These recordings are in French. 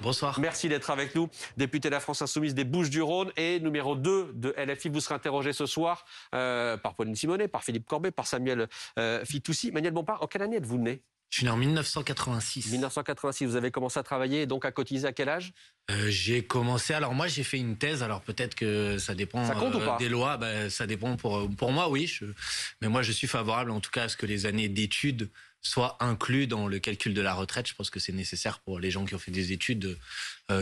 Bonsoir. Merci d'être avec nous. Député de la France Insoumise des Bouches-du-Rhône et numéro 2 de LFI. Vous serez interrogé ce soir par Pauline Simonet, par Philippe Corbet, par Samuel Fitoussi. Manuel Bompard, en quelle année êtes-vous né? Je suis né en 1986. 1986, vous avez commencé à travailler et donc à cotiser à quel âge? J'ai commencé, alors moi j'ai fait une thèse, alors peut-être que ça dépend Ça compte ou pas? des lois, ça dépend pour moi oui, mais moi je suis favorable en tout cas à ce que les années d'études soient inclus dans le calcul de la retraite. Je pense que c'est nécessaire pour les gens qui ont fait des études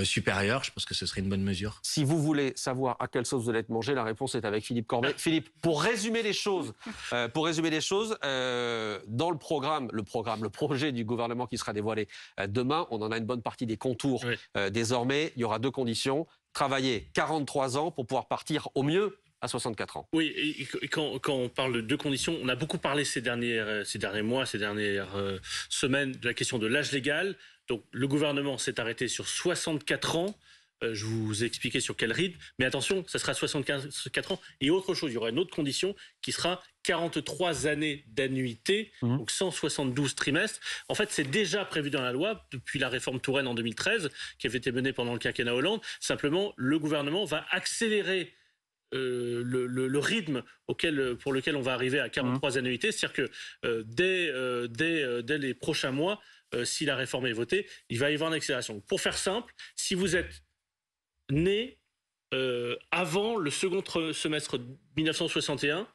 supérieures, je pense que ce serait une bonne mesure. Si vous voulez savoir à quelle sauce vous allez être mangé, la réponse est avec Philippe Corbet. Philippe, pour résumer les choses, dans le projet du gouvernement qui sera dévoilé demain, on en a une bonne partie des contours. Oui. Désormais, il y aura deux conditions. Travailler 43 ans pour pouvoir partir au mieux à 64 ans. Oui, et quand on parle de deux conditions, on a beaucoup parlé ces derniers mois, ces dernières semaines de la question de l'âge légal. Donc le gouvernement s'est arrêté sur 64 ans. Je vous ai expliqué sur quel rythme. Mais attention, ça sera 64 ans. Et autre chose, il y aura une autre condition qui sera 43 années d'annuité, donc 172 trimestres. En fait, c'est déjà prévu dans la loi depuis la réforme Touraine en 2013, qui avait été menée pendant le quinquennat Hollande. Simplement, le gouvernement va accélérer le rythme pour lequel on va arriver à 43 annuités. C'est-à-dire que dès les prochains mois, si la réforme est votée, il va y avoir une accélération. Pour faire simple, si vous êtes né avant le second semestre 1961,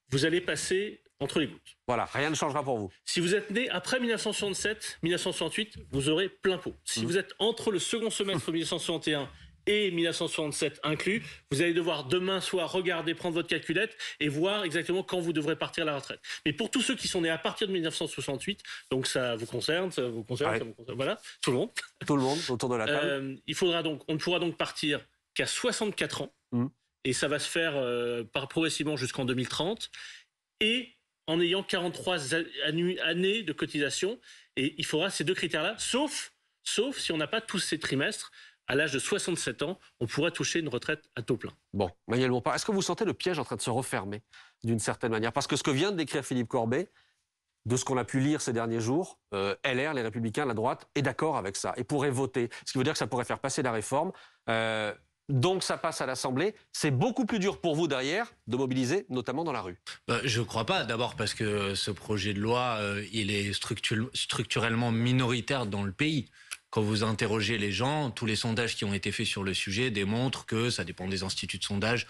vous allez passer entre les gouttes. Voilà, rien ne changera pour vous. Si vous êtes né après 1967, 1968, vous aurez plein pot. Si vous êtes entre le second semestre 1961 et 1967 inclus, vous allez devoir demain soir regarder, prendre votre calculette et voir exactement quand vous devrez partir à la retraite. Mais pour tous ceux qui sont nés à partir de 1968, donc ça vous concerne, ça vous concerne, ça vous concerne, voilà, tout le monde. Tout le monde autour de la table. On ne pourra donc partir qu'à 64 ans, et ça va se faire progressivement jusqu'en 2030, et en ayant 43 années de cotisation. Et il faudra ces deux critères-là, sauf si on n'a pas tous ces trimestres. À l'âge de 67 ans, on pourra toucher une retraite à taux plein. Bon, Manuel Bompard, est-ce que vous sentez le piège en train de se refermer d'une certaine manière? Parce que ce que vient de décrire Philippe Corbet, de ce qu'on a pu lire ces derniers jours, LR, les Républicains, la droite, est d'accord avec ça et pourrait voter. Ce qui veut dire que ça pourrait faire passer la réforme. Donc ça passe à l'Assemblée. C'est beaucoup plus dur pour vous derrière de mobiliser, notamment dans la rue. Je ne crois pas. D'abord parce que ce projet de loi, il est structurellement minoritaire dans le pays. Quand vous interrogez les gens, tous les sondages qui ont été faits sur le sujet démontrent que, ça dépend des instituts de sondage,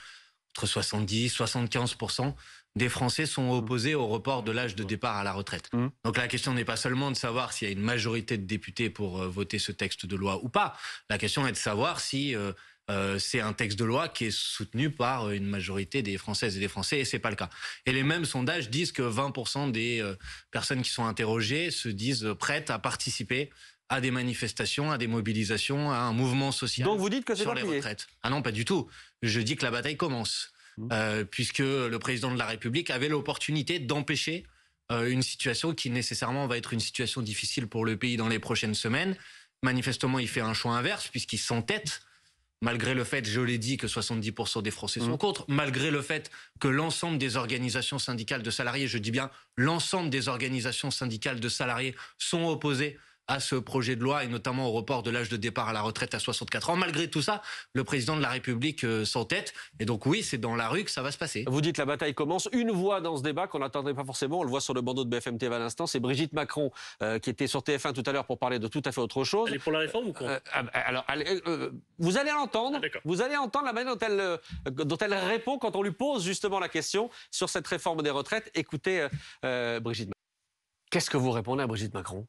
entre 70 et 75% des Français sont opposés au report de l'âge de départ à la retraite. Donc la question n'est pas seulement de savoir s'il y a une majorité de députés pour voter ce texte de loi ou pas. La question est de savoir si c'est un texte de loi qui est soutenu par une majorité des Françaises et des Français, et c'est pas le cas. Et les mêmes sondages disent que 20% des personnes qui sont interrogées se disent prêtes à participer à des manifestations, à des mobilisations, à un mouvement social. Donc vous dites que c'est sur les retraites. Ah non, pas du tout. Je dis que la bataille commence, puisque le président de la République avait l'opportunité d'empêcher une situation qui nécessairement va être une situation difficile pour le pays dans les prochaines semaines. Manifestement, il fait un choix inverse, puisqu'il s'entête, malgré le fait, je l'ai dit, que 70% des Français sont contre, malgré le fait que l'ensemble des organisations syndicales de salariés, je dis bien l'ensemble des organisations syndicales de salariés, sont opposées à ce projet de loi et notamment au report de l'âge de départ à la retraite à 64 ans. Malgré tout ça, le président de la République s'entête. Et donc oui, c'est dans la rue que ça va se passer. Vous dites la bataille commence. Une voix dans ce débat qu'on n'attendrait pas forcément, on le voit sur le bandeau de BFM TV à l'instant, c'est Brigitte Macron qui était sur TF1 tout à l'heure pour parler de tout à fait autre chose. Elle est pour la réforme ou quoi? Alors, vous allez l'entendre. Vous allez entendre la manière dont elle répond quand on lui pose justement la question sur cette réforme des retraites. Écoutez Brigitte Macron. Qu'est-ce que vous répondez à Brigitte Macron?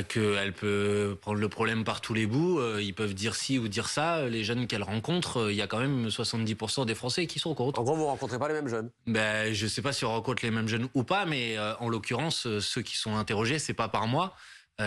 Qu'elle peut prendre le problème par tous les bouts, ils peuvent dire ci ou dire ça, les jeunes qu'elle rencontre, il y a quand même 70% des Français qui sont contre. En gros, vous ne rencontrez pas les mêmes jeunes? Je ne sais pas si on rencontre les mêmes jeunes ou pas, mais en l'occurrence, ceux qui sont interrogés, c'est pas par moi,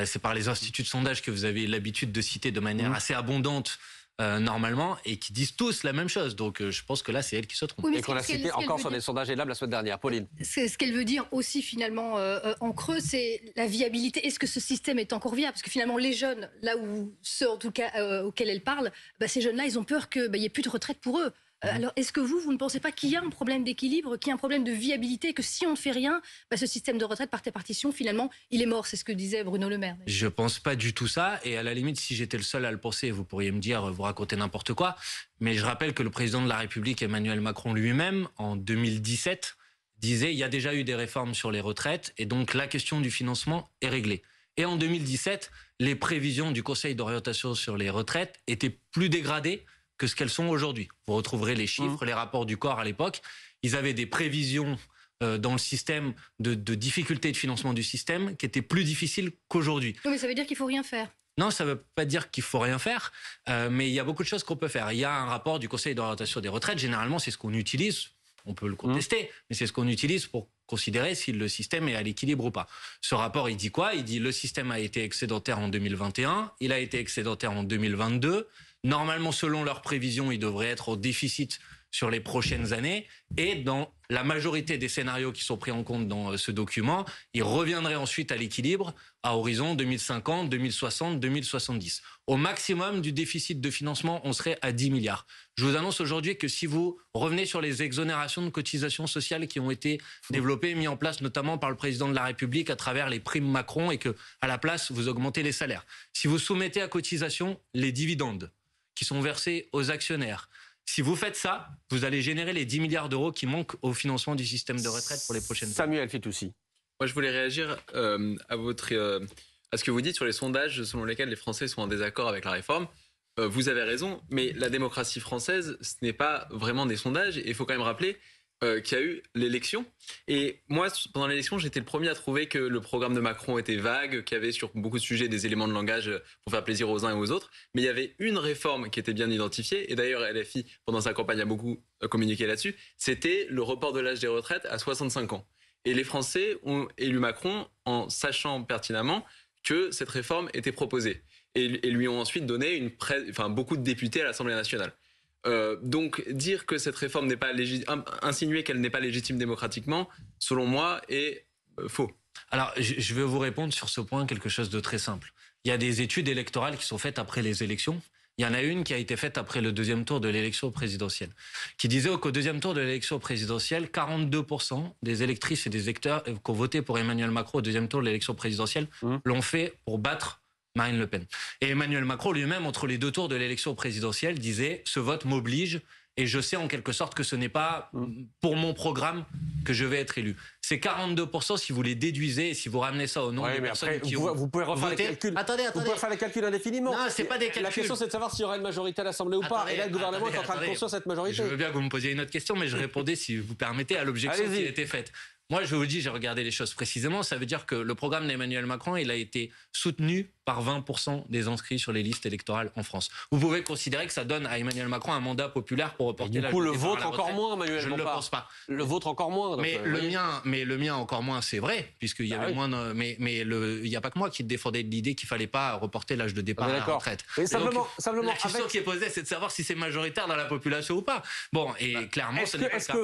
c'est par les instituts de sondage que vous avez l'habitude de citer de manière assez abondante normalement, et qui disent tous la même chose. Donc je pense que là, c'est elle qui se trompe. Oui, et qu'on a cité encore sur des sondages ELAB la semaine dernière. Pauline. Ce qu'elle veut dire aussi finalement en creux, c'est la viabilité. Est-ce que ce système est encore viable? Parce que finalement, les jeunes, là où ceux en tout cas auxquels elle parle, ces jeunes-là, ils ont peur qu'il n'y ait plus de retraite pour eux. Alors, est-ce que vous ne pensez pas qu'il y a un problème d'équilibre, qu'il y a un problème de viabilité, et que si on ne fait rien, ce système de retraite par répartition, finalement, il est mort? C'est ce que disait Bruno Le Maire. Je pense pas du tout ça. Et à la limite, si j'étais le seul à le penser, vous pourriez me dire, vous racontez n'importe quoi. Mais je rappelle que le président de la République, Emmanuel Macron lui-même, en 2017, disait il y a déjà eu des réformes sur les retraites et donc la question du financement est réglée. Et en 2017, les prévisions du Conseil d'orientation sur les retraites étaient plus dégradées que ce qu'elles sont aujourd'hui. Vous retrouverez les chiffres, les rapports du corps à l'époque. Ils avaient des prévisions dans le système de difficultés de financement du système qui étaient plus difficiles qu'aujourd'hui. Oui, mais ça veut dire qu'il faut rien faire. Non, ça ne veut pas dire qu'il faut rien faire, mais il y a beaucoup de choses qu'on peut faire. Il y a un rapport du Conseil d'orientation des retraites. Généralement, c'est ce qu'on utilise. On peut le contester, mais c'est ce qu'on utilise pour considérer si le système est à l'équilibre ou pas. Ce rapport, il dit quoi? Il dit le système a été excédentaire en 2021, il a été excédentaire en 2022. Normalement, selon leurs prévisions, il devrait être au déficit sur les prochaines années. Et dans la majorité des scénarios qui sont pris en compte dans ce document, il reviendrait ensuite à l'équilibre à horizon 2050, 2060, 2070. Au maximum du déficit de financement, on serait à 10 milliards. Je vous annonce aujourd'hui que si vous revenez sur les exonérations de cotisations sociales qui ont été développées, mises en place notamment par le président de la République à travers les primes Macron et que, à la place, vous augmentez les salaires. Si vous soumettez à cotisation les dividendes qui sont versés aux actionnaires, si vous faites ça, vous allez générer les 10 milliards d'euros qui manquent au financement du système de retraite pour les prochaines années. Samuel Fitoussi. Moi, je voulais réagir à ce que vous dites sur les sondages selon lesquels les Français sont en désaccord avec la réforme. Vous avez raison, mais la démocratie française, ce n'est pas vraiment des sondages. Et il faut quand même rappeler qu'il y a eu l'élection. Et moi, pendant l'élection, j'étais le premier à trouver que le programme de Macron était vague, qu'il y avait sur beaucoup de sujets des éléments de langage pour faire plaisir aux uns et aux autres. Mais il y avait une réforme qui était bien identifiée, et d'ailleurs LFI, pendant sa campagne, a beaucoup communiqué là-dessus, c'était le report de l'âge des retraites à 65 ans. Et les Français ont élu Macron en sachant pertinemment que cette réforme était proposée. Et lui ont ensuite donné beaucoup de députés à l'Assemblée nationale. Donc dire que cette réforme n'est pas légitime, insinuer qu'elle n'est pas légitime démocratiquement, selon moi, est faux. Alors, je vais vous répondre sur ce point quelque chose de très simple. Il y a des études électorales qui sont faites après les élections. Il y en a une qui a été faite après le deuxième tour de l'élection présidentielle, qui disait qu'au deuxième tour de l'élection présidentielle, 42% des électrices et des électeurs qui ont voté pour Emmanuel Macron au deuxième tour de l'élection présidentielle l'ont fait pour battre Marine Le Pen. Et Emmanuel Macron lui-même, entre les deux tours de l'élection présidentielle, disait « ce vote m'oblige et je sais en quelque sorte que ce n'est pas pour mon programme que je vais être élu ». Ces 42%, si vous les déduisez et si vous ramenez ça au nombre de personnes qui ont vous pouvez refaire voté... les calculs. Attendez. Vous pouvez faire les calculs indéfiniment. Non, c'est pas des calculs. La question, c'est de savoir s'il y aura une majorité à l'Assemblée ou pas. Et là, le gouvernement est en train de construire cette majorité. Je veux bien que vous me posiez une autre question, mais je répondais, si vous permettez, à l'objection qui a été faite. Moi, je vous dis, j'ai regardé les choses précisément. Ça veut dire que le programme d'Emmanuel Macron, il a été soutenu par 20% des inscrits sur les listes électorales en France. Vous pouvez considérer que ça donne à Emmanuel Macron un mandat populaire pour reporter du coup, le vôtre encore moins, Emmanuel. Je ne le pense pas. Le vôtre encore moins. Donc, mais le mien encore moins, c'est vrai, puisqu'il y avait moins. Mais il n'y a pas que moi qui défendais l'idée qu'il fallait pas reporter l'âge de départ à la retraite. Mais simplement, la question qui est posée, c'est de savoir si c'est majoritaire dans la population ou pas. Bon, et clairement, ce n'est pas le cas. Est-ce que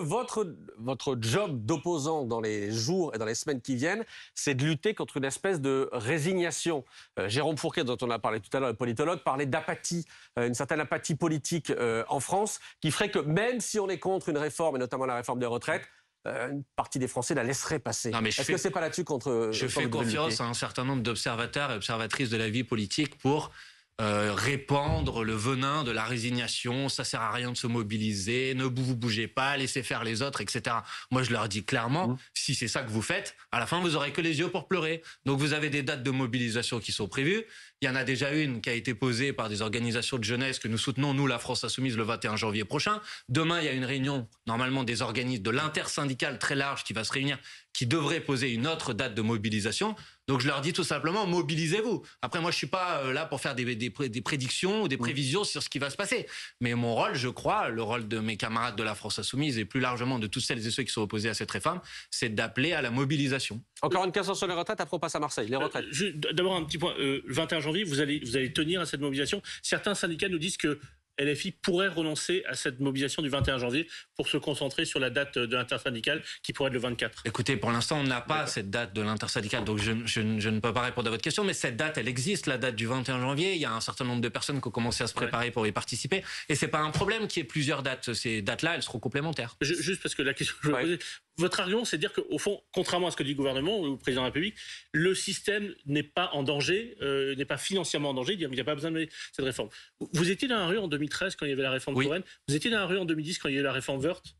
votre job d'opposant dans les jours et dans les semaines qui viennent, c'est de lutter contre une espèce de résignation? Jérôme Fourquet, dont on a parlé tout à l'heure, le politologue, parlait d'apathie, une certaine apathie politique en France, qui ferait que même si on est contre une réforme, et notamment la réforme des retraites, une partie des Français la laisserait passer. Est-ce que c'est pas là-dessus contre... Je fais confiance à un certain nombre d'observateurs et observatrices de la vie politique pour répandre le venin de la résignation, ça sert à rien de se mobiliser, ne vous bougez pas, laissez faire les autres, etc. Moi, je leur dis clairement, si c'est ça que vous faites, à la fin, vous aurez que les yeux pour pleurer. Donc, vous avez des dates de mobilisation qui sont prévues. Il y en a déjà une qui a été posée par des organisations de jeunesse que nous soutenons, nous, la France Insoumise, le 21 janvier prochain. Demain, il y a une réunion, normalement, des organismes de l'intersyndicale très large qui va se réunir, qui devrait poser une autre date de mobilisation. Donc, je leur dis tout simplement, mobilisez-vous. Après, moi, je suis pas là pour faire des prédictions ou des prévisions sur ce qui va se passer. Mais mon rôle, je crois, le rôle de mes camarades de la France Insoumise et plus largement de tous celles et ceux qui sont opposés à cette réforme, c'est d'appeler à la mobilisation. Encore une question sur les retraites, après on passe à Marseille. Les retraites. D'abord un petit point. Le 21 janvier, vous allez tenir à cette mobilisation. Certains syndicats nous disent que LFI pourrait renoncer à cette mobilisation du 21 janvier pour se concentrer sur la date de l'intersyndicale qui pourrait être le 24. Écoutez, pour l'instant, on n'a pas cette date de l'intersyndicale, donc je ne peux pas répondre à votre question, mais cette date, elle existe, la date du 21 janvier. Il y a un certain nombre de personnes qui ont commencé à se préparer pour y participer, et c'est pas un problème qu'il y ait plusieurs dates. Ces dates-là, elles seront complémentaires. Juste parce que la question que je vais poser, votre argument, c'est de dire qu'au fond, contrairement à ce que dit le gouvernement ou le président de la République, le système n'est pas en danger, n'est pas financièrement en danger, il n'y a pas besoin de cette réforme. Vous étiez dans la rue en 2013 quand il y avait la réforme Touraine, vous étiez dans la rue en 2010 quand il y a eu la réforme Woerth.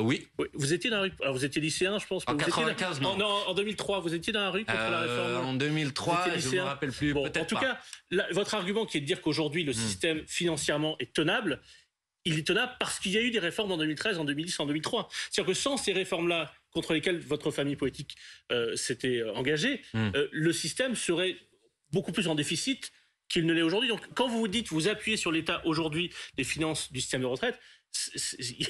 Oui. Vous étiez dans la rue, alors vous étiez lycéen, je pense. En 95, non. En 2003, vous étiez dans la rue contre la réforme. En 2003, je ne me rappelle plus. Bon, en tout cas, votre argument qui est de dire qu'aujourd'hui, le système financièrement est tenable, il est tenable parce qu'il y a eu des réformes en 2013, en 2010, en 2003. C'est-à-dire que sans ces réformes-là, contre lesquelles votre famille politique s'était engagée, le système serait beaucoup plus en déficit qu'il ne l'est aujourd'hui. Donc, quand vous dites, vous appuyez sur l'État aujourd'hui, les finances du système de retraite,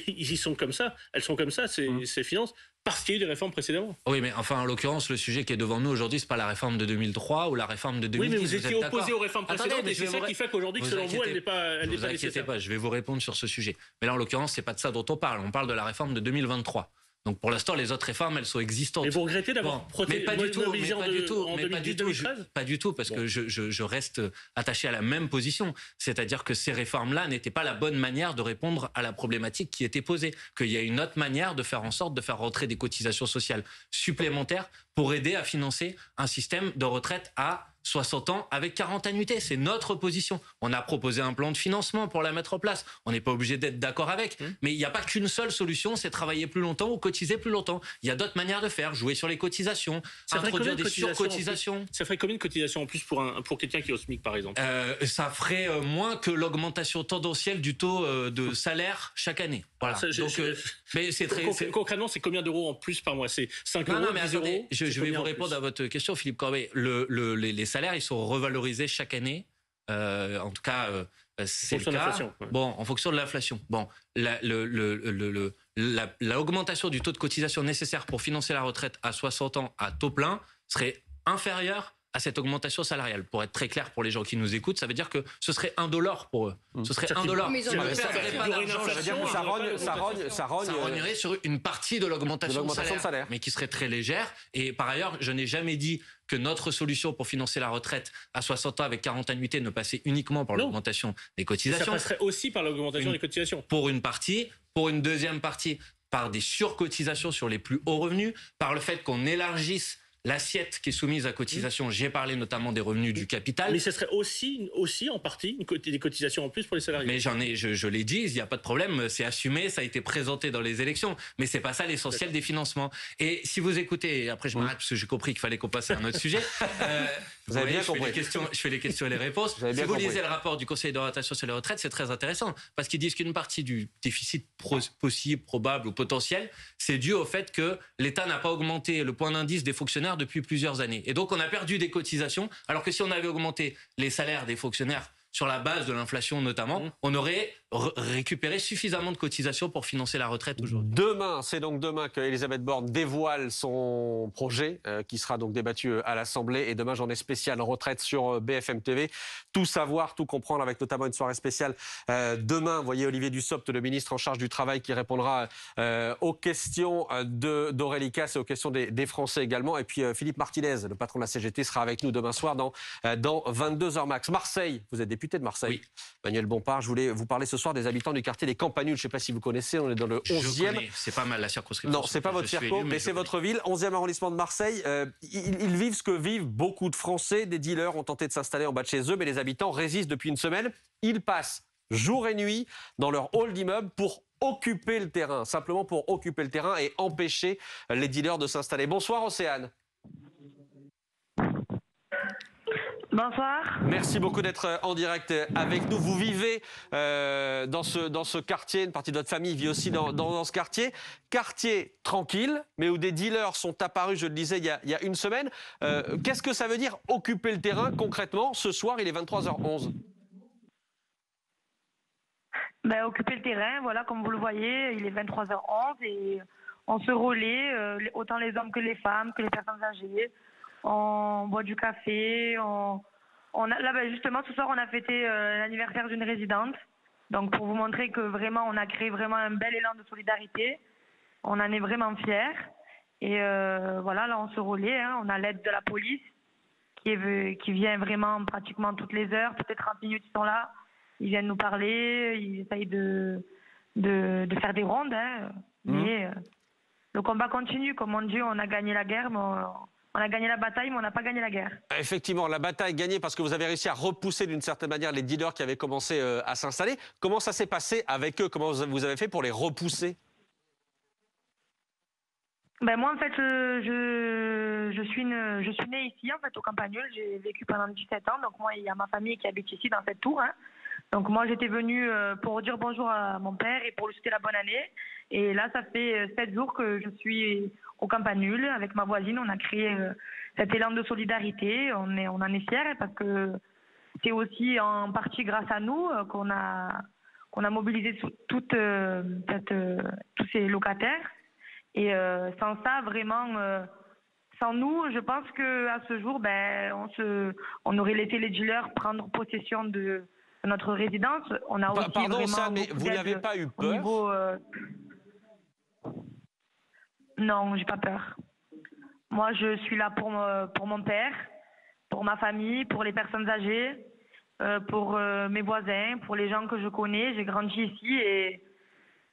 ils sont comme ça, elles sont comme ça, ces finances, parce qu'il y a eu des réformes précédemment. Oui, mais enfin, en l'occurrence, le sujet qui est devant nous aujourd'hui, c'est pas la réforme de 2003 ou la réforme de 2010. Oui, mais vous étiez opposé aux réformes précédentes, et c'est ça qui fait qu'aujourd'hui, selon vous, elle n'est pas nécessaire. Ne vous inquiétez pas, je vais vous répondre sur ce sujet. Mais là, en l'occurrence, c'est pas de ça dont on parle. On parle de la réforme de 2023. Donc pour l'instant, les autres réformes, elles sont existantes. Et vous regrettez d'avoir protégé en 2010-2013 Pas du tout, parce que je reste attaché à la même position. C'est-à-dire que ces réformes-là n'étaient pas la bonne manière de répondre à la problématique qui était posée. Qu'il y a une autre manière de faire en sorte de faire rentrer des cotisations sociales supplémentaires pour aider à financer un système de retraite à 60 ans avec 40 annuités. C'est notre position. On a proposé un plan de financement pour la mettre en place. On n'est pas obligé d'être d'accord avec. Mais il n'y a pas qu'une seule solution, c'est travailler plus longtemps ou cotiser plus longtemps. Il y a d'autres manières de faire. Jouer sur les cotisations, introduire des surcotisations. Ça ferait combien de cotisations en plus pour quelqu'un qui est au SMIC, par exemple? Ça ferait moins que l'augmentation tendancielle du taux de salaire chaque année. Voilà. Mais c'est très... Concrètement, c'est combien d'euros en plus par mois? C'est 5 euros, 10 euros? Je vais vous répondre à votre question, Philippe Corbet. Les salaires, ils sont revalorisés chaque année. En tout cas, c'est le cas. Bon, en fonction de l'inflation. Bon, l'augmentation du taux de cotisation nécessaire pour financer la retraite à 60 ans à taux plein serait inférieure à cette augmentation salariale. Pour être très clair pour les gens qui nous écoutent, ça veut dire que ce serait $1 pour eux. Ce serait $1. Ça veut dire que ça rognerait sur une partie de l'augmentation de salaire, mais qui serait très légère. Et par ailleurs, je n'ai jamais dit que notre solution pour financer la retraite à 60 ans avec 40 annuités ne passait uniquement par l'augmentation des cotisations. Ça passerait aussi par l'augmentation des cotisations. Pour une partie, pour une deuxième partie, par des surcotisations sur les plus hauts revenus, par le fait qu'on élargisse l'assiette qui est soumise à cotisation. J'ai parlé notamment des revenus du capital. Mais ce serait aussi en partie des cotisations en plus pour les salariés. Mais je l'ai dit, il n'y a pas de problème, c'est assumé, ça a été présenté dans les élections. Mais c'est pas ça l'essentiel des financements. Et si vous écoutez, après je m'arrête parce que j'ai compris qu'il fallait qu'on passe à un autre sujet. Vous avez bien compris. Je fais les questions et les réponses. Si vous lisez le rapport du Conseil d'orientation sur les retraites, c'est très intéressant. Parce qu'ils disent qu'une partie du déficit possible, probable ou potentiel, c'est dû au fait que l'État n'a pas augmenté le point d'indice des fonctionnaires depuis plusieurs années. Et donc on a perdu des cotisations, alors que si on avait augmenté les salaires des fonctionnaires sur la base de l'inflation notamment, on aurait récupéré suffisamment de cotisations pour financer la retraite aujourd'hui. Demain, c'est donc demain que Elisabeth Borne dévoile son projet qui sera donc débattu à l'Assemblée. Et demain, j'en ai spécial retraite sur BFM TV. Tout savoir, tout comprendre avec notamment une soirée spéciale demain. Vous voyez Olivier Dussopt, le ministre en charge du travail, qui répondra aux questions d'Aurélie Casse et aux questions des Français également. Et puis Philippe Martinez, le patron de la CGT, sera avec nous demain soir dans 22h max. Marseille, vous êtes député de Marseille. Oui. Manuel Bompard, je voulais vous parler ce soir des habitants du quartier des Campanules. Je ne sais pas si vous connaissez, on est dans le 11e. C'est pas mal la circonscription. Non, c'est pas votre circo, mais c'est votre ville, 11e arrondissement de Marseille. Ils vivent ce que vivent beaucoup de Français. Des dealers ont tenté de s'installer en bas de chez eux, mais les habitants résistent depuis une semaine. Ils passent jour et nuit dans leur hall d'immeuble pour occuper le terrain, simplement pour occuper le terrain et empêcher les dealers de s'installer. Bonsoir Océane. Bonsoir. Merci beaucoup d'être en direct avec nous. Vous vivez dans ce quartier, une partie de votre famille vit aussi dans ce quartier. Quartier tranquille, mais où des dealers sont apparus, je le disais, il y a une semaine. Qu'est-ce que ça veut dire occuper le terrain concrètement? Ce soir, il est 23h11. Occuper le terrain, voilà, comme vous le voyez, il est 23h11 et on se relaie, autant les hommes que les femmes, que les personnes âgées. On boit du café, justement ce soir on a fêté l'anniversaire d'une résidente Donc pour vous montrer que vraiment on a créé vraiment un bel élan de solidarité, on en est vraiment fiers. Et voilà, là on se relaie, hein. On a l'aide de la police qui vient vraiment pratiquement toutes les heures, toutes les 30 minutes ils sont là, ils viennent nous parler, ils essayent de faire des rondes, hein. Mais le combat continue, comme on dit, on a gagné la guerre, mais on a gagné la bataille, mais on n'a pas gagné la guerre. Effectivement, la bataille est gagnée parce que vous avez réussi à repousser d'une certaine manière les dealers qui avaient commencé à s'installer. Comment ça s'est passé avec eux? Comment vous avez fait pour les repousser? Ben moi, en fait, je suis née ici, en fait, au Campagnol. J'ai vécu pendant 17 ans. Donc, moi, il y a ma famille qui habite ici, dans cette tour. Hein. Donc, moi, j'étais venue pour dire bonjour à mon père et pour lui souhaiter la bonne année. Et là, ça fait 7 jours que je suis au Campagnol avec ma voisine. On a créé cet élan de solidarité. On en est fiers parce que c'est aussi en partie grâce à nous qu'on a mobilisé tous ces locataires. Et sans ça, vraiment, sans nous, je pense qu'à ce jour, on aurait laissé les dealers prendre possession de notre résidence. On a aussi Pardon, vraiment ça, mais vous n'avez pas eu peur niveau, Non, j'ai pas peur. Moi, je suis là pour mon père, pour ma famille, pour les personnes âgées, pour mes voisins, pour les gens que je connais. J'ai grandi ici et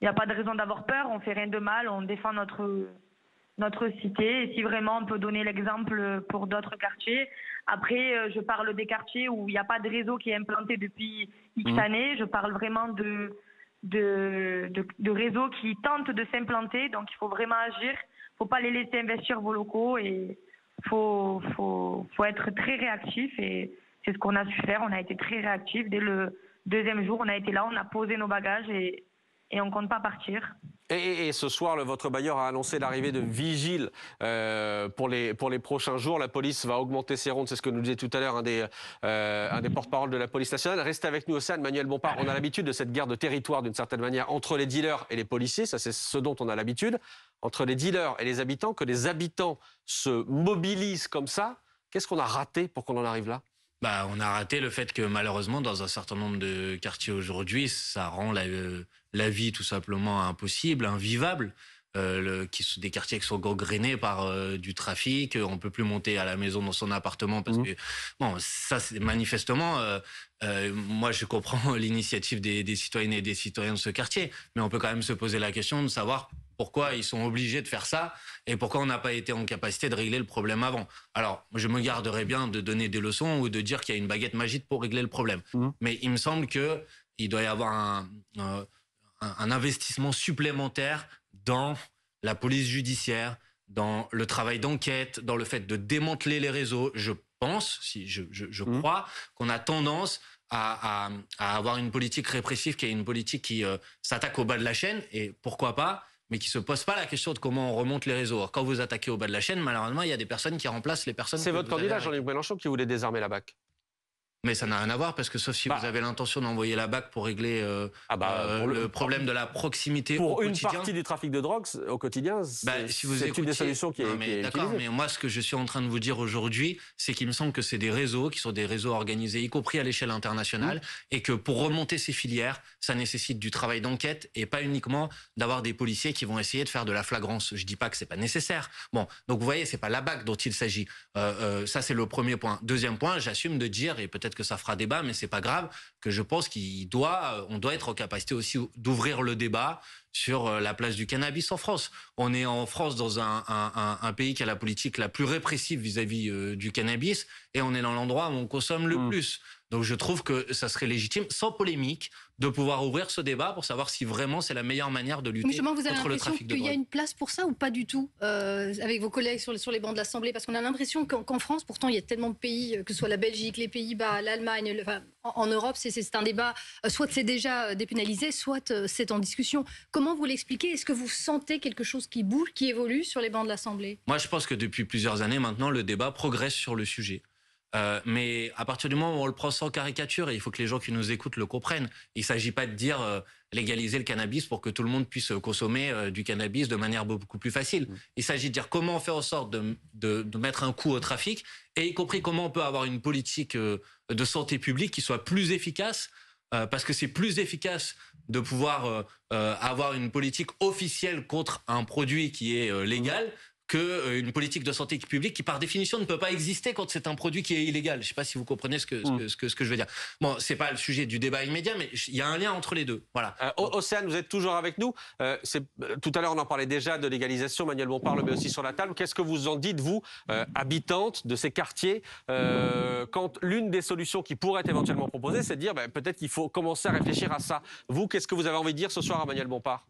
il n'y a pas de raison d'avoir peur, on ne fait rien de mal, on défend notre cité. Et si vraiment on peut donner l'exemple pour d'autres quartiers. Après, je parle des quartiers où il n'y a pas de réseau qui est implanté depuis X années. Je parle vraiment de réseaux qui tentent de s'implanter. Donc il faut vraiment agir. Il ne faut pas les laisser investir vos locaux et il faut être très réactif. Et c'est ce qu'on a su faire. On a été très réactif. Dès le deuxième jour, on a été là, on a posé nos bagages et on ne compte pas partir. Et ce soir, votre bailleur a annoncé l'arrivée de vigiles pour les prochains jours. La police va augmenter ses rondes, c'est ce que nous disait tout à l'heure un des porte-parole de la police nationale. Restez avec nous, Océane. Manuel Bompard, on a l'habitude de cette guerre de territoire d'une certaine manière entre les dealers et les policiers. Ça, c'est ce dont on a l'habitude. Entre les dealers et les habitants, que les habitants se mobilisent comme ça. Qu'est-ce qu'on a raté pour qu'on en arrive là? On a raté le fait que malheureusement, dans un certain nombre de quartiers aujourd'hui, ça rend la vie tout simplement impossible, invivable. Des quartiers qui sont gangrénés par du trafic, on peut plus monter à la maison dans son appartement parce que bon, ça c'est manifestement. Moi, je comprends l'initiative des citoyennes et des citoyens de ce quartier, mais on peut quand même se poser la question de savoir pourquoi ils sont obligés de faire ça et pourquoi on n'a pas été en capacité de régler le problème avant. Alors, je me garderais bien de donner des leçons ou de dire qu'il y a une baguette magique pour régler le problème. Mais il me semble qu'il doit y avoir un investissement supplémentaire dans la police judiciaire, dans le travail d'enquête, dans le fait de démanteler les réseaux. Je pense, je crois qu'on a tendance à avoir une politique répressive qui est une politique qui s'attaque au bas de la chaîne, et pourquoi pas, mais qui ne se pose pas la question de comment on remonte les réseaux. Alors, quand vous attaquez au bas de la chaîne, malheureusement, il y a des personnes qui remplacent les personnes. C'est votre candidat, Jean-Luc Mélenchon, qui voulait désarmer la BAC. Mais ça n'a rien à voir, parce que sauf si vous avez l'intention d'envoyer la BAC pour régler le problème de la proximité au quotidien. Pour une partie du trafic de drogue au quotidien, c'est une des solutions qui est utilisée. D'accord, mais moi, ce que je suis en train de vous dire aujourd'hui, c'est qu'il me semble que c'est des réseaux qui sont des réseaux organisés, y compris à l'échelle internationale, et que pour remonter ces filières, ça nécessite du travail d'enquête et pas uniquement d'avoir des policiers qui vont essayer de faire de la flagrance. Je dis pas que c'est pas nécessaire. Bon, donc vous voyez, c'est pas la BAC dont il s'agit. Ça, c'est le premier point. Deuxième point, j'assume de dire, et peut-être que ça fera débat, mais c'est pas grave, que je pense qu'on doit être en capacité aussi d'ouvrir le débat sur la place du cannabis en France. On est en France dans un pays qui a la politique la plus répressive vis-à-vis du cannabis, et on est dans l'endroit où on consomme le plus. Donc je trouve que ça serait légitime, sans polémique, de pouvoir ouvrir ce débat pour savoir si vraiment c'est la meilleure manière de lutter contre le trafic de drogue. Vous avez l'impression qu'il y a une place pour ça ou pas du tout avec vos collègues sur les bancs de l'Assemblée? Parce qu'on a l'impression qu'en France, pourtant, il y a tellement de pays, que ce soit la Belgique, les Pays-Bas, l'Allemagne, en Europe, c'est un débat, soit c'est déjà dépénalisé, soit c'est en discussion. Comment vous l'expliquez? Est-ce que vous sentez quelque chose qui bouge, qui évolue sur les bancs de l'Assemblée? Moi, je pense que depuis plusieurs années maintenant, le débat progresse sur le sujet. Mais à partir du moment où on le prend sans caricature, et il faut que les gens qui nous écoutent le comprennent, il ne s'agit pas de dire légaliser le cannabis pour que tout le monde puisse consommer du cannabis de manière beaucoup plus facile. Il s'agit de dire comment on fait en sorte de mettre un coup au trafic, et y compris comment on peut avoir une politique de santé publique qui soit plus efficace parce que c'est plus efficace de pouvoir avoir une politique officielle contre un produit qui est légal qu'une politique de santé publique qui, par définition, ne peut pas exister quand c'est un produit qui est illégal. Je ne sais pas si vous comprenez ce que je veux dire. Bon, ce n'est pas le sujet du débat immédiat, mais il y a un lien entre les deux. Voilà. Océane, vous êtes toujours avec nous. Tout à l'heure, on en parlait déjà de légalisation. Manuel Bompard le met aussi sur la table. Qu'est-ce que vous en dites, vous, habitante de ces quartiers, quand l'une des solutions qui pourrait être éventuellement proposée, c'est de dire peut-être qu'il faut commencer à réfléchir à ça. Vous, qu'est-ce que vous avez envie de dire ce soir à Manuel Bompard?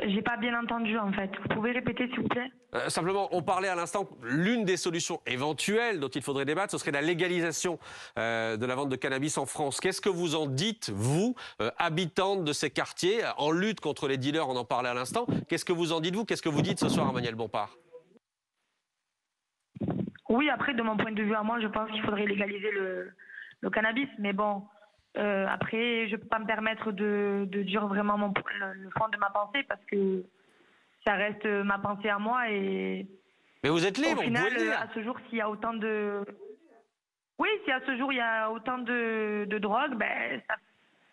J'ai pas bien entendu en fait. Vous pouvez répéter s'il vous plaît? Simplement, on parlait à l'instant, l'une des solutions éventuelles dont il faudrait débattre, ce serait la légalisation de la vente de cannabis en France. Qu'est-ce que vous en dites, vous, habitante de ces quartiers, en lutte contre les dealers, on en parlait à l'instant. Qu'est-ce que vous en dites, vous? Qu'est-ce que vous dites ce soir à Manuel Bompard? Oui, après, de mon point de vue à moi, je pense qu'il faudrait légaliser le cannabis. Mais bon, après, je ne peux pas me permettre de dire vraiment le fond de ma pensée parce que ça reste ma pensée à moi. Mais vous êtes libre, au final, vous pouvez le dire. à ce jour, s'il y a autant de... Oui, si à ce jour, il y a autant de drogue,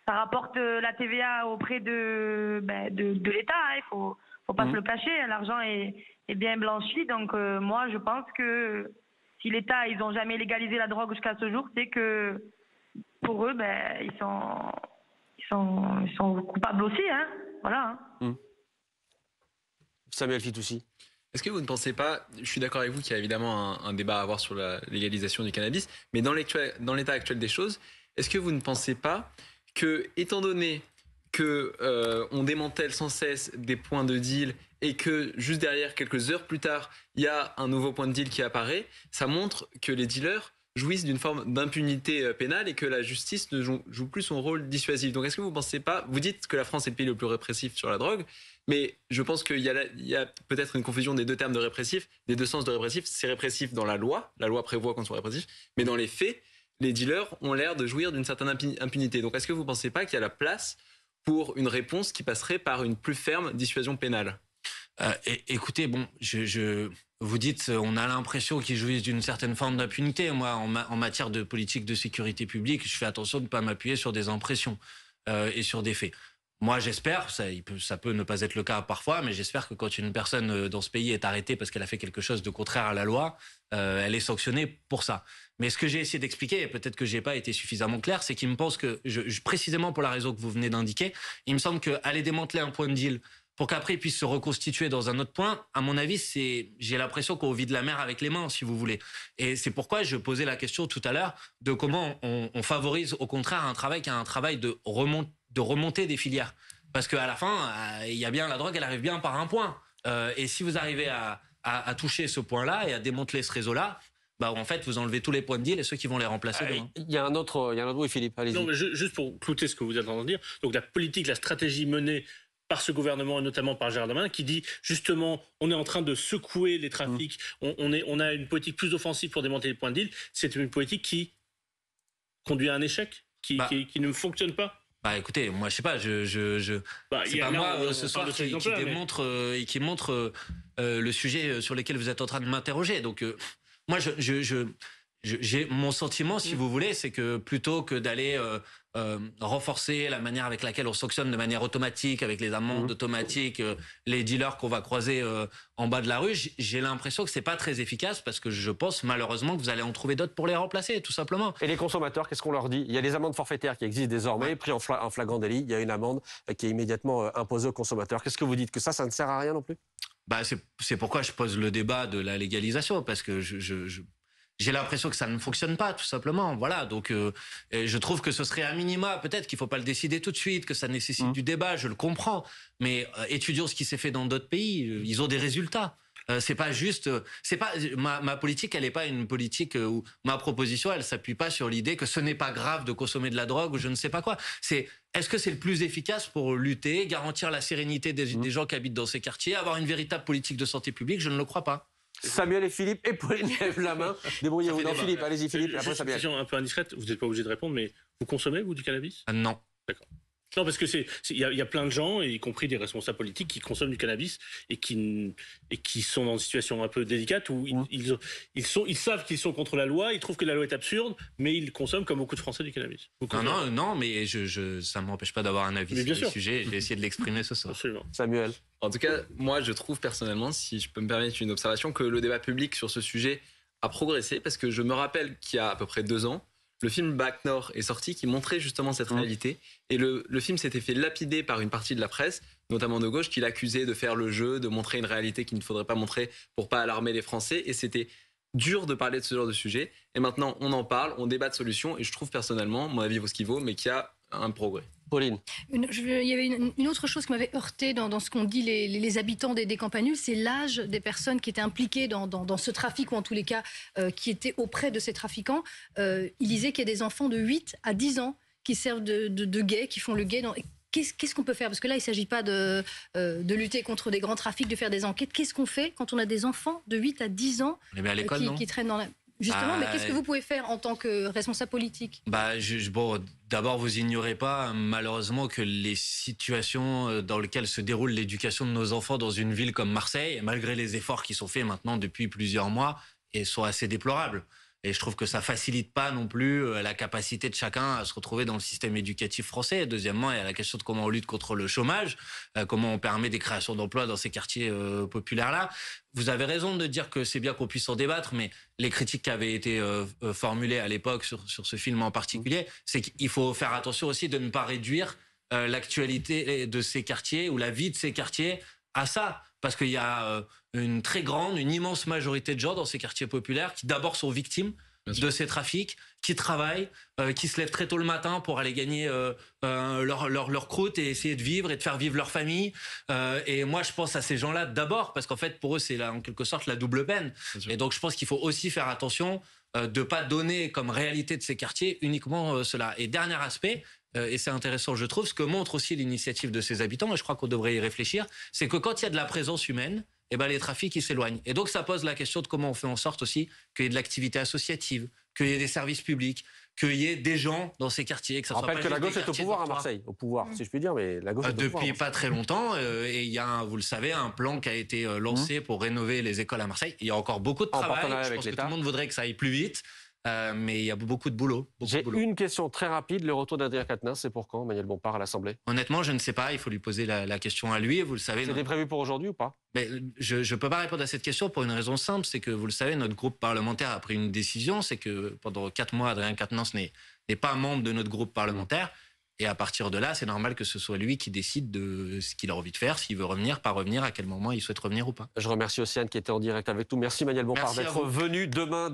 ça rapporte la TVA auprès de l'État. Il faut pas se le cacher. L'argent est bien blanchi. Donc, moi, je pense que si l'État, ils n'ont jamais légalisé la drogue jusqu'à ce jour, c'est que pour eux, ils sont coupables aussi. Hein. Voilà. Hein. Samuel Fitoussi. Est-ce que vous ne pensez pas, je suis d'accord avec vous qu'il y a évidemment un débat à avoir sur la légalisation du cannabis, mais dans l'état actuel des choses, est-ce que vous ne pensez pas que, étant donné qu'on démantèle sans cesse des points de deal et que juste derrière, quelques heures plus tard, il y a un nouveau point de deal qui apparaît, ça montre que les dealers jouissent d'une forme d'impunité pénale et que la justice ne joue plus son rôle dissuasif. Donc est-ce que vous ne pensez pas, vous dites que la France est le pays le plus répressif sur la drogue, mais je pense qu'il y a peut-être une confusion des deux termes de répressif, des deux sens de répressif. C'est répressif dans la loi prévoit qu'on soit répressif, mais dans les faits, les dealers ont l'air de jouir d'une certaine impunité. Donc est-ce que vous ne pensez pas qu'il y a la place pour une réponse qui passerait par une plus ferme dissuasion pénale? Écoutez, bon, vous dites, on a l'impression qu'ils jouissent d'une certaine forme d'impunité. Moi, en matière de politique de sécurité publique, je fais attention de ne pas m'appuyer sur des impressions et sur des faits. Moi, j'espère, ça peut ne pas être le cas parfois, mais j'espère que quand une personne dans ce pays est arrêtée parce qu'elle a fait quelque chose de contraire à la loi, elle est sanctionnée pour ça. Mais ce que j'ai essayé d'expliquer, et peut-être que je n'ai pas été suffisamment clair, c'est qu'il me pense que, précisément pour la raison que vous venez d'indiquer, il me semble qu'aller démanteler un point de deal pour qu'après il puisse se reconstituer dans un autre point, à mon avis, j'ai l'impression qu'on vide la mer avec les mains, si vous voulez. Et c'est pourquoi je posais la question tout à l'heure de comment on favorise au contraire un travail qui est un travail de remontée des filières. Parce qu'à la fin, il y a bien la drogue, elle arrive bien par un point. Et si vous arrivez à toucher ce point-là et à démanteler ce réseau-là, en fait, vous enlevez tous les points de deal et ceux qui vont les remplacer demain. Il y a un autre, oui, Philippe, allez-y. Non, mais juste pour clouter ce que vous êtes en train de dire, donc la politique, la stratégie menée par ce gouvernement et notamment par Gérald Darmanin qui dit justement on est en train de secouer les trafics, on a une politique plus offensive pour démanteler les points de deal, c'est une politique qui conduit à un échec, qui ne fonctionne pas. Écoutez, moi je sais pas, c'est pas moi ce soir qui démontre et qui montre le sujet sur lequel vous êtes en train de m'interroger. Donc moi j'ai mon sentiment, si vous voulez, c'est que plutôt que d'aller renforcer la manière avec laquelle on sanctionne de manière automatique, avec les amendes automatiques, les dealers qu'on va croiser en bas de la rue, j'ai l'impression que c'est pas très efficace parce que je pense malheureusement que vous allez en trouver d'autres pour les remplacer, tout simplement. Et les consommateurs, qu'est-ce qu'on leur dit? Il y a des amendes forfaitaires qui existent désormais, pris en flagrant délit, il y a une amende qui est immédiatement imposée aux consommateurs. Qu'est-ce que vous dites? Que ça ne sert à rien non plus? C'est pourquoi je pose le débat de la légalisation, parce que j'ai l'impression que ça ne fonctionne pas, tout simplement. Voilà, donc je trouve que ce serait à minima, peut-être qu'il ne faut pas le décider tout de suite, que ça nécessite du débat, je le comprends. Mais étudions ce qui s'est fait dans d'autres pays, ils ont des résultats. C'est pas juste, ma politique, elle n'est pas une politique où ma proposition, elle s'appuie pas sur l'idée que ce n'est pas grave de consommer de la drogue ou je ne sais pas quoi. Est-ce que c'est le plus efficace pour lutter, garantir la sérénité des gens qui habitent dans ces quartiers, avoir une véritable politique de santé publique? Je ne le crois pas. Samuel et Philippe, et Pauline lève la main. Débrouillez-vous. Non, Philippe, allez-y, Philippe. Après, Samuel. Une question un peu indiscrète, vous n'êtes pas obligé de répondre, mais vous consommez, vous, du cannabis? Non. D'accord. Non, parce que il y a plein de gens, y compris des responsables politiques, qui consomment du cannabis et qui sont dans une situation un peu délicate où ils savent qu'ils sont contre la loi, ils trouvent que la loi est absurde, mais ils consomment comme beaucoup de Français du cannabis. Non, mais ça ne m'empêche pas d'avoir un avis sur le sujet. J'ai essayé de l'exprimer ce soir. Absolument. Samuel. En tout cas, moi, je trouve personnellement, si je peux me permettre une observation, que le débat public sur ce sujet a progressé, parce que je me rappelle qu'il y a à peu près 2 ans, le film Bac Nord est sorti qui montrait justement cette réalité. Et le film s'était fait lapider par une partie de la presse, notamment de gauche, qui l'accusait de faire le jeu, de montrer une réalité qu'il ne faudrait pas montrer pour pas alarmer les Français. Et c'était dur de parler de ce genre de sujet. Et maintenant, on en parle, on débat de solutions. Et je trouve personnellement, mon avis vaut ce qu'il vaut, mais qu'il y a un progrès. Pauline. Il y avait une autre chose qui m'avait heurté dans ce qu'ont dit les habitants des campanules, c'est l'âge des personnes qui étaient impliquées dans ce trafic, ou en tous les cas qui étaient auprès de ces trafiquants. Il disait qu'il y a des enfants de 8 à 10 ans qui servent de gays, qui font le gay. Qu'est-ce qu'on peut faire? Parce que là, il ne s'agit pas de lutter contre des grands trafics, de faire des enquêtes. Qu'est-ce qu'on fait quand on a des enfants de 8 à 10 ans qui traînent dans la... Justement, mais qu'est-ce que vous pouvez faire en tant que responsable politique? D'abord, vous ignorez pas, malheureusement, que les situations dans lesquelles se déroule l'éducation de nos enfants dans une ville comme Marseille, malgré les efforts qui sont faits maintenant depuis plusieurs mois, sont assez déplorables. Et je trouve que ça facilite pas non plus la capacité de chacun à se retrouver dans le système éducatif français. Et deuxièmement, il y a la question de comment on lutte contre le chômage, comment on permet des créations d'emplois dans ces quartiers populaires-là. Vous avez raison de dire que c'est bien qu'on puisse en débattre, mais les critiques qui avaient été formulées à l'époque sur ce film en particulier, c'est qu'il faut faire attention aussi de ne pas réduire l'actualité de ces quartiers ou la vie de ces quartiers à ça. Parce qu'il y a une immense majorité de gens dans ces quartiers populaires qui d'abord sont victimes de ces trafics, qui travaillent, qui se lèvent très tôt le matin pour aller gagner leur croûte et essayer de vivre et de faire vivre leur famille. Et moi, je pense à ces gens-là d'abord, parce qu'en fait, pour eux, c'est en quelque sorte la double peine. Et donc, je pense qu'il faut aussi faire attention de ne pas donner comme réalité de ces quartiers uniquement cela. Et dernier aspect, et c'est intéressant, je trouve, ce que montre aussi l'initiative de ces habitants, et je crois qu'on devrait y réfléchir, c'est que quand il y a de la présence humaine, les trafics ils s'éloignent. Et donc ça pose la question de comment on fait en sorte aussi qu'il y ait de l'activité associative, qu'il y ait des services publics, qu'il y ait des gens dans ces quartiers. Que ça rappelle que la gauche est au pouvoir à Marseille, au pouvoir, si je puis dire, mais la gauche est au pouvoir. Depuis pas très longtemps, et il y a, vous le savez, un plan qui a été lancé pour rénover les écoles à Marseille. Il y a encore beaucoup de travail. Je pense que tout le monde voudrait que ça aille plus vite. Mais il y a beaucoup de boulot. J'ai une question très rapide. Le retour d'Adrien Quatennens, c'est pour quand, Manuel Bompard, à l'Assemblée? Honnêtement, je ne sais pas. Il faut lui poser la question à lui. Et vous le savez. C'était prévu pour aujourd'hui ou pas? Mais je ne peux pas répondre à cette question pour une raison simple. C'est que, vous le savez, notre groupe parlementaire a pris une décision. C'est que pendant 4 mois, Adrien Quatennens n'est pas membre de notre groupe parlementaire. Et à partir de là, c'est normal que ce soit lui qui décide de ce qu'il a envie de faire, s'il veut revenir, pas revenir, à quel moment il souhaite revenir ou pas. Je remercie Océane qui était en direct avec nous. Merci Manuel Bompard d'être venu demain.